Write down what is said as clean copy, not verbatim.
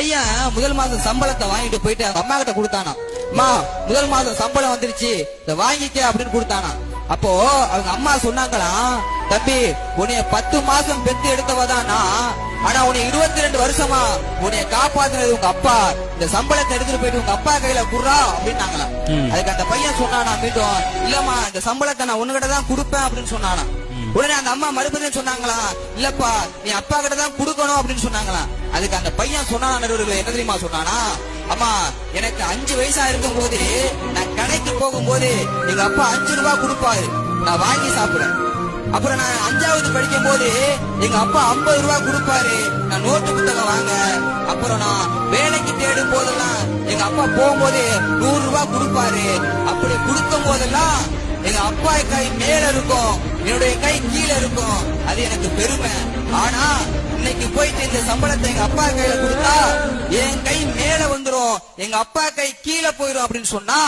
பையன் முதல் மாசம் சம்பளத்தை வாங்கிட்டு போயிட்டு அம்மா கிட்ட கொடுத்தானா. அம்மா, முதல் மாசம் சம்பளம் வந்துருச்சு, இத வாங்கிக்க அப்படின்னு கொடுத்தானா. அப்போ அவங்க அம்மா சொன்னாங்களாம், தம்பி உன்னைய 10 மாசம் பெத்து எடுத்தவதானா, ஆனா உன்னை 22 வருஷமா உன்னைய காப்பாத்துனது உங்க அப்பா. இந்த சம்பளத்தை எடுத்துட்டு போயிட்டு உங்க அப்பா கையில குடுறா அப்படின்னாங்களாம். அதுக்கு அந்த பையன் சொன்னானா மீண்டும், இல்லம்மா இந்த சம்பளத்தை நான் உன்கிட்ட தான் கொடுப்பேன் அப்படின்னு சொன்னானா. உடனே அந்த அம்மா மறுபடியும் சொன்னாங்களா, இல்லப்பா நீ அப்பா கிட்ட தான் கொடுக்கணும் அப்படின்னு சொன்னாங்களா. அதுக்கு அந்த பையன் சொன்னானா, நடுவில் என்ன தெரியுமா சொன்னானா, அம்மா எனக்கு 5 வயசா இருக்கும் போது நான் கடைக்கு போகும்போது எங்க அப்பா 5 ரூபாய் கொடுப்பாரு, நான் வாங்கி சாப்பிடுறேன். அப்புறம் நான் 5வது படிக்கும் போது எங்க அப்பா 50 ரூபாய் கொடுப்பாரு, நான் நோட்டு புத்தகம் வாங்க. அப்புறம் நான் வேலைக்கு தேடும் போதெல்லாம் எங்க அப்பா போகும்போது 100 ரூபாய் கொடுப்பாரு. அப்படி கொடுக்கும் போதெல்லாம் எங்க அப்பா கை மேல இருக்கும், என்னுடைய கை கீழே இருக்கும், அது எனக்கு பெருமை. ஆனா இன்னைக்கு போயிட்டு இந்த சம்பளத்தை எங்க அப்பா கையில கொடுத்தா என் கை மேல வந்துரும், எங்க அப்பா கை கீழே போயிடும் அப்படின்னு சொன்னா